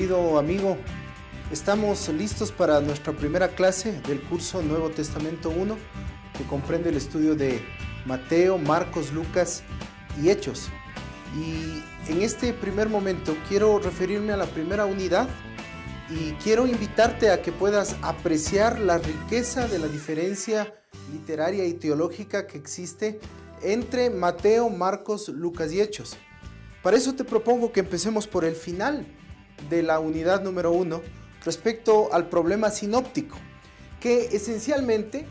querido amigo, estamos listos para nuestra primera clase del curso Nuevo Testamento 1, que comprende el estudio de Mateo, Marcos, Lucas y Hechos. Y en este primer momento quiero referirme a la primera unidad y quiero invitarte a que puedas apreciar la riqueza de la diferencia literaria y teológica que existe entre Mateo, Marcos, Lucas y Hechos. Para eso te propongo que empecemos por el final de la unidad número 1 respecto al problema sinóptico, que esencialmente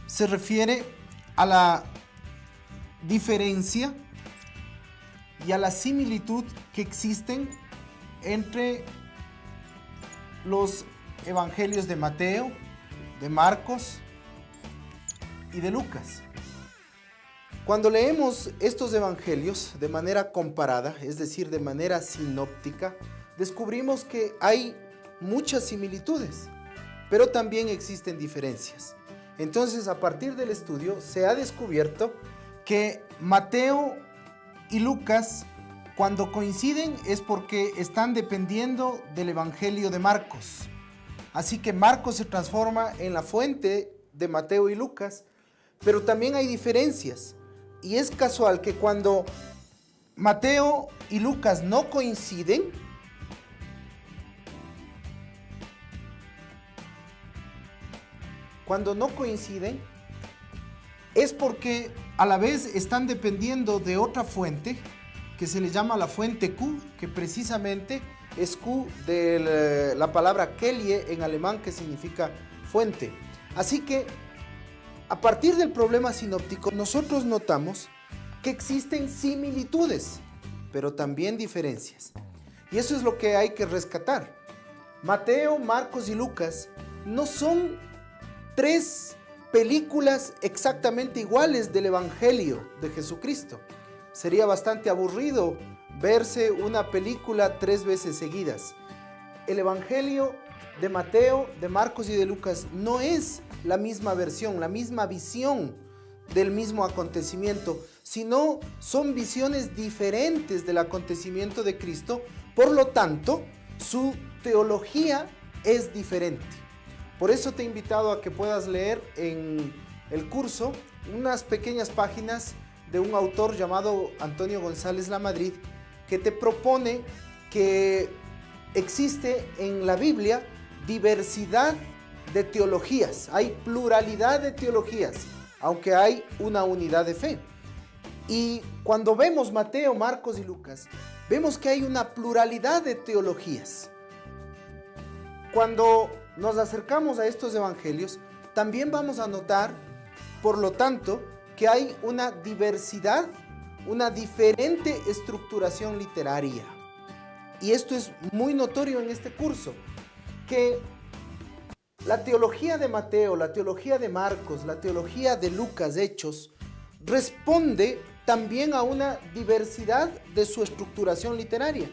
se refiere a la diferencia y a la similitud que existen entre los evangelios de Mateo, de Marcos y de Lucas. Cuando leemos estos evangelios de manera comparada, es decir, de manera sinóptica, descubrimos que hay muchas similitudes, pero también existen diferencias. Entonces, a partir del estudio, se ha descubierto que Mateo y Lucas, cuando coinciden, es porque están dependiendo del evangelio de Marcos. Así que Marcos se transforma en la fuente de Mateo y Lucas, pero también hay diferencias. Y es casual que cuando Mateo y Lucas no coinciden, es porque a la vez están dependiendo de otra fuente que se le llama la fuente Q, que precisamente es Q de la palabra Quelle en alemán, que significa fuente. Así que a partir del problema sinóptico, nosotros notamos que existen similitudes, pero también diferencias. Y eso es lo que hay que rescatar. Mateo, Marcos y Lucas no son tres películas exactamente iguales del Evangelio de Jesucristo. Sería bastante aburrido verse una película 3 veces seguidas. El Evangelio de Mateo, de Marcos y de Lucas no es la misma versión, la misma visión del mismo acontecimiento, sino son visiones diferentes del acontecimiento de Cristo. Por lo tanto, su teología es diferente. Por eso te he invitado a que puedas leer en el curso unas pequeñas páginas de un autor llamado Antonio González Lamadrid, que te propone que existe en la Biblia diversidad de teologías, hay pluralidad de teologías, aunque hay una unidad de fe. Y cuando vemos Mateo, Marcos y Lucas, vemos que hay una pluralidad de teologías. Cuando nos acercamos a estos evangelios, también vamos a notar, por lo tanto, que hay una diversidad, una diferente estructuración literaria. Y esto es muy notorio en este curso, que la teología de Mateo, la teología de Marcos, la teología de Lucas, Hechos, responde también a una diversidad de su estructuración literaria.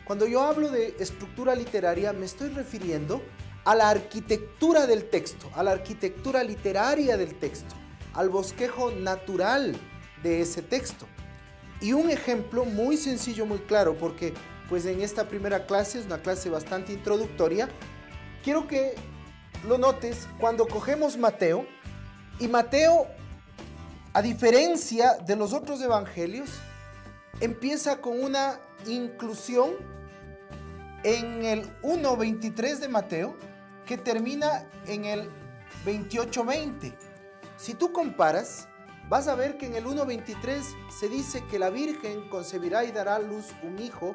Cuando yo hablo de estructura literaria, me estoy refiriendo a la arquitectura del texto, a la arquitectura literaria del texto, al bosquejo natural de ese texto. Y un ejemplo muy sencillo, muy claro, porque pues en esta primera clase es una clase bastante introductoria, quiero que lo notes cuando cogemos Mateo, y Mateo, a diferencia de los otros evangelios, empieza con una inclusión en el 1:23 de Mateo, que termina en el 28:20. Si tú comparas, vas a ver que en el 1:23 se dice que la Virgen concebirá y dará a luz un hijo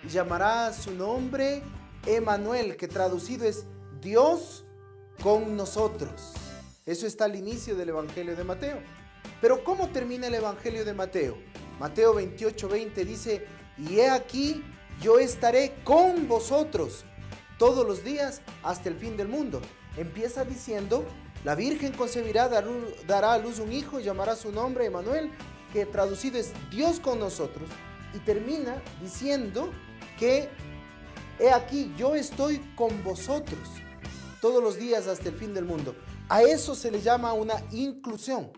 y llamará su nombre Emmanuel, que traducido es Dios con nosotros. Eso está al inicio del Evangelio de Mateo. Pero ¿cómo termina el Evangelio de Mateo? Mateo 28:20 dice: y he aquí, yo estaré con vosotros todos los días hasta el fin del mundo. Empieza diciendo: la Virgen concebirá, dará a luz un hijo y llamará su nombre Emmanuel, que traducido es Dios con nosotros. Y termina diciendo que he aquí, yo estoy con vosotros todos los días hasta el fin del mundo. A eso se le llama una inclusión,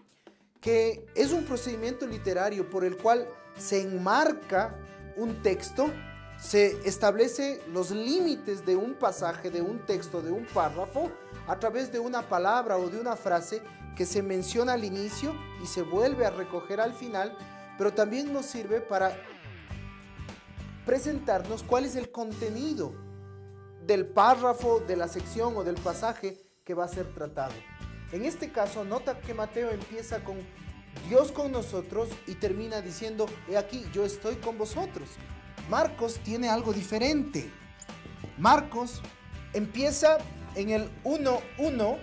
que es un procedimiento literario por el cual se enmarca un texto Se establece los límites de un pasaje, de un texto, de un párrafo, a través de una palabra o de una frase que se menciona al inicio y se vuelve a recoger al final, pero también nos sirve para presentarnos cuál es el contenido del párrafo, de la sección o del pasaje que va a ser tratado. En este caso, nota que Mateo empieza con Dios con nosotros y termina diciendo, he aquí, yo estoy con vosotros. Marcos tiene algo diferente. Marcos empieza en el 1:1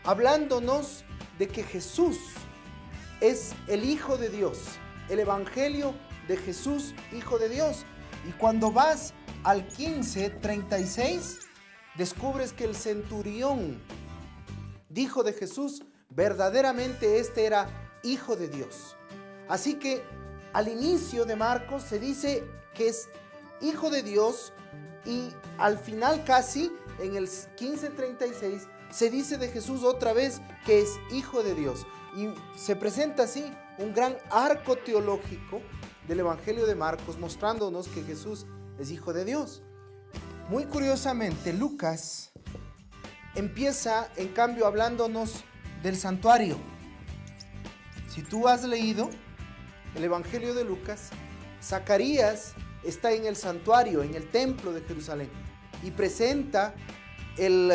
hablándonos de que Jesús es el Hijo de Dios, el Evangelio de Jesús, Hijo de Dios. Y cuando vas al 15:36, descubres que el centurión dijo de Jesús, verdaderamente este era Hijo de Dios. Así que al inicio de Marcos se dice que es Hijo de Dios y al final casi en el 15:36 se dice de Jesús otra vez que es Hijo de Dios. Y se presenta así un gran arco teológico del Evangelio de Marcos mostrándonos que Jesús es Hijo de Dios. Muy curiosamente, Lucas empieza en cambio hablándonos del santuario. Si tú has leído el Evangelio de Lucas, Zacarías está en el santuario, en el templo de Jerusalén, y presenta el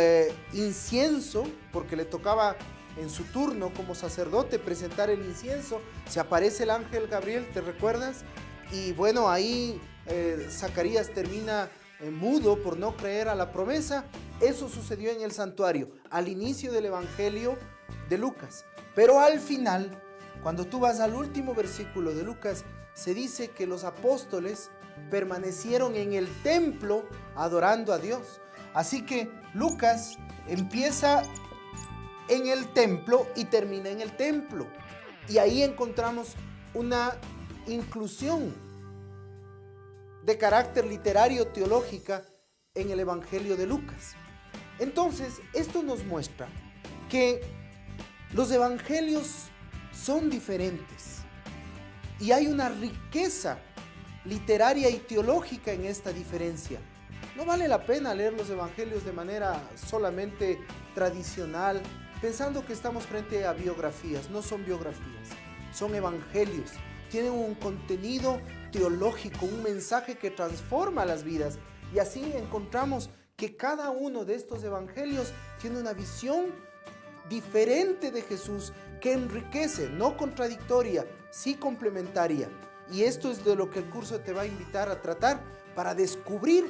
incienso, porque le tocaba en su turno como sacerdote presentar el incienso. Se aparece el ángel Gabriel, ¿te recuerdas? Y bueno, ahí Zacarías termina mudo por no creer a la promesa. Eso sucedió en el santuario, al inicio del Evangelio de Lucas. Pero al final, cuando tú vas al último versículo de Lucas, se dice que los apóstoles permanecieron en el templo adorando a Dios. Así que Lucas empieza en el templo y termina en el templo. Y ahí encontramos una inclusión de carácter literario teológica en el Evangelio de Lucas. Entonces, esto nos muestra que los evangelios son diferentes y hay una riqueza literaria y teológica en esta diferencia. No vale la pena leer los evangelios de manera solamente tradicional, pensando que estamos frente a biografías. No son biografías, son evangelios. Tienen un contenido teológico, un mensaje que transforma las vidas. Y así encontramos que cada uno de estos evangelios tiene una visión diferente de Jesús que enriquece, no contradictoria, sí complementaria. Y esto es de lo que el curso te va a invitar a tratar para descubrir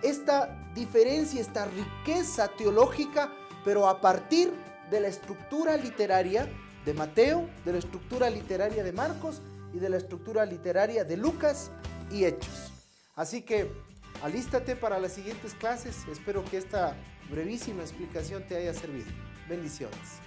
esta diferencia, esta riqueza teológica, pero a partir de la estructura literaria de Mateo, de la estructura literaria de Marcos y de la estructura literaria de Lucas y Hechos. Así que alístate para las siguientes clases. Espero que esta brevísima explicación te haya servido. Bendiciones.